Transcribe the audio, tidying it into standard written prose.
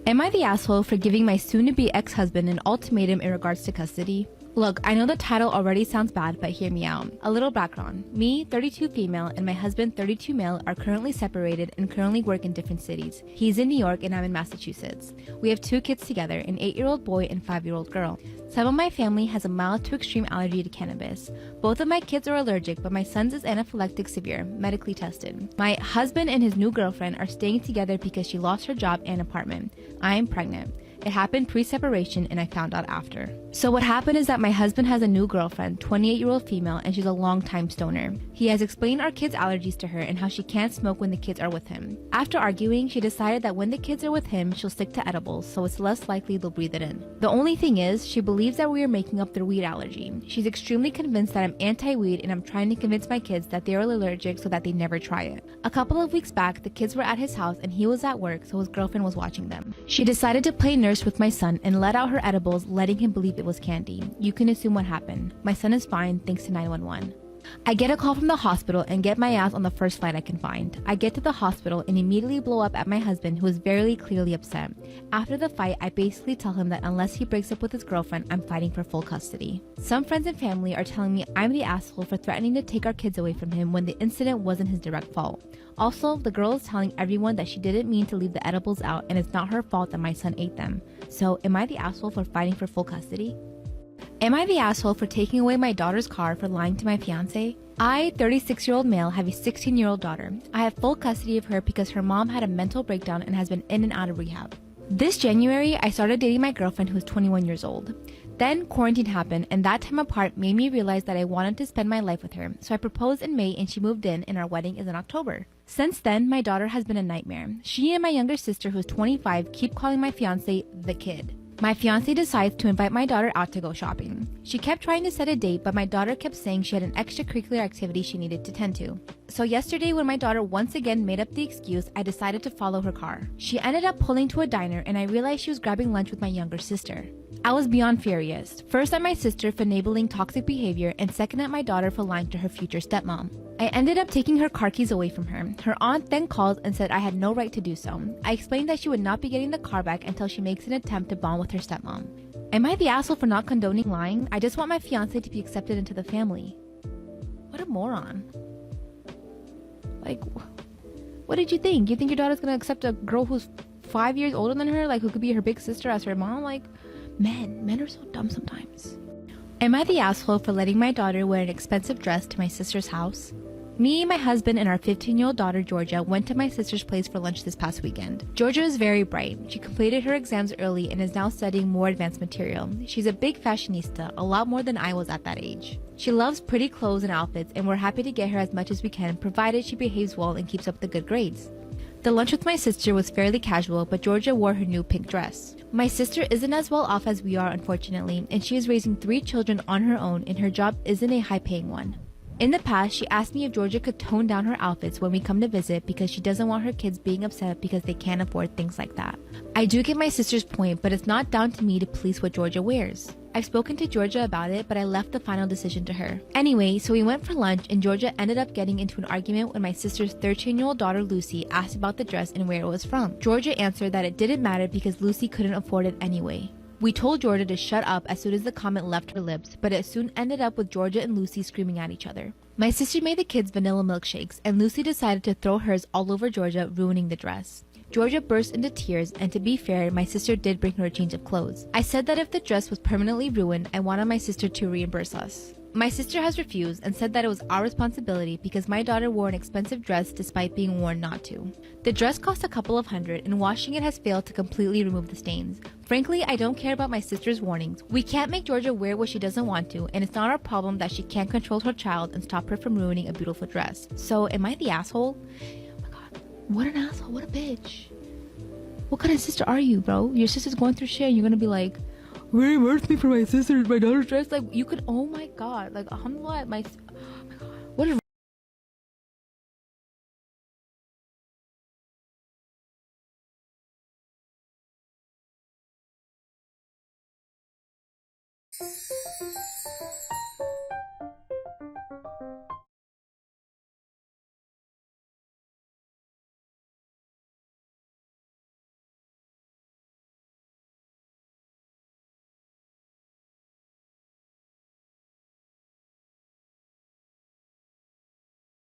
Am I the asshole for giving my soon-to-be ex-husband an ultimatum in regards to custody? Look, I know the title already sounds bad, but hear me out. A little background. Me, 32 female, and my husband, 32 male, are currently separated and currently work in different cities. He's in New York and I'm in Massachusetts. We have 2 kids together, an 8-year-old boy and 5-year-old girl. Some of my family has a mild to extreme allergy to cannabis. Both of my kids are allergic, but my son's is anaphylactic severe, medically tested. My husband and his new girlfriend are staying together because she lost her job and apartment. I am pregnant. It happened pre-separation and I found out after. So what happened is that my husband has a new girlfriend, 28-year-old female, and she's a long-time stoner. He has explained our kids' allergies to her and how she can't smoke when the kids are with him. After arguing, she decided that when the kids are with him, she'll stick to edibles, so it's less likely they'll breathe it in. The only thing is, she believes that we are making up their weed allergy. She's extremely convinced that I'm anti-weed and I'm trying to convince my kids that they are allergic so that they never try it. A couple of weeks back, the kids were at his house and he was at work, so his girlfriend was watching them. She decided to play nurse with my son and let out her edibles, letting him believe it was candy. You can assume what happened. My son is fine thanks to 911. I get a call from the hospital and get my ass on the first flight I can find. I get to the hospital and immediately blow up at my husband, who is very clearly upset. After the fight, I basically tell him that unless he breaks up with his girlfriend, I'm fighting for full custody. Some friends and family are telling me I'm the asshole for threatening to take our kids away from him when the incident wasn't his direct fault. Also, the girl is telling everyone that she didn't mean to leave the edibles out and it's not her fault that my son ate them. So, am I the asshole for fighting for full custody? Am I the asshole for taking away my daughter's car for lying to my fiance? I, 36-year-old male, have a 16-year-old daughter. I have full custody of her because her mom had a mental breakdown and has been in and out of rehab. This January, I started dating my girlfriend who is 21 years old. Then quarantine happened and that time apart made me realize that I wanted to spend my life with her. So I proposed in May and she moved in and our wedding is in October. Since then, my daughter has been a nightmare. She and my younger sister, who is 25, keep calling my fiance the kid. My fiance decides to invite my daughter out to go shopping. She kept trying to set a date, but my daughter kept saying she had an extracurricular activity she needed to tend to. So yesterday, when my daughter once again made up the excuse, I decided to follow her car. She ended up pulling to a diner and I realized she was grabbing lunch with my younger sister. I was beyond furious. First at my sister for enabling toxic behavior and second at my daughter for lying to her future stepmom. I ended up taking her car keys away from her. Her aunt then called and said I had no right to do so. I explained that she would not be getting the car back until she makes an attempt to bond with her stepmom. Am I the asshole for not condoning lying? I just want my fiance to be accepted into the family. What a moron. Like, what did you think? You think your daughter's gonna accept a girl who's 5 years older than her, like who could be her big sister as her mom? Like, men are so dumb sometimes. Am I the asshole for letting my daughter wear an expensive dress to my sister's house? Me, my husband, and our 15-year-old daughter, Georgia, went to my sister's place for lunch this past weekend. Georgia is very bright. She completed her exams early and is now studying more advanced material. She's a big fashionista, a lot more than I was at that age. She loves pretty clothes and outfits, and we're happy to get her as much as we can, provided she behaves well and keeps up the good grades. The lunch with my sister was fairly casual, but Georgia wore her new pink dress. My sister isn't as well off as we are, unfortunately, and she is raising 3 children on her own, and her job isn't a high-paying one. In the past, she asked me if Georgia could tone down her outfits when we come to visit because she doesn't want her kids being upset because they can't afford things like that. I do get my sister's point, but it's not down to me to police what Georgia wears. I've spoken to Georgia about it, but I left the final decision to her. Anyway, so we went for lunch and Georgia ended up getting into an argument when my sister's 13-year-old daughter Lucy asked about the dress and where it was from. Georgia answered that it didn't matter because Lucy couldn't afford it anyway. We told Georgia to shut up as soon as the comment left her lips, but it soon ended up with Georgia and Lucy screaming at each other. My sister made the kids vanilla milkshakes, and Lucy decided to throw hers all over Georgia, ruining the dress. Georgia burst into tears, and to be fair, my sister did bring her a change of clothes. I said that if the dress was permanently ruined, I wanted my sister to reimburse us. My sister has refused and said that it was our responsibility because my daughter wore an expensive dress despite being warned not to. The dress cost a couple of $100 and washing it has failed to completely remove the stains. Frankly, I don't care about my sister's warnings. We can't make Georgia wear what she doesn't want to, and it's not our problem that she can't control her child and stop her from ruining a beautiful dress. So, am I the asshole? Oh my god, what an asshole, what a bitch. What kind of sister are you, bro? Your sister's going through shit and you're gonna be like, reimburse me for my daughter's dress. Like, you could, oh my god, like, alhamdulillah, oh my god, what a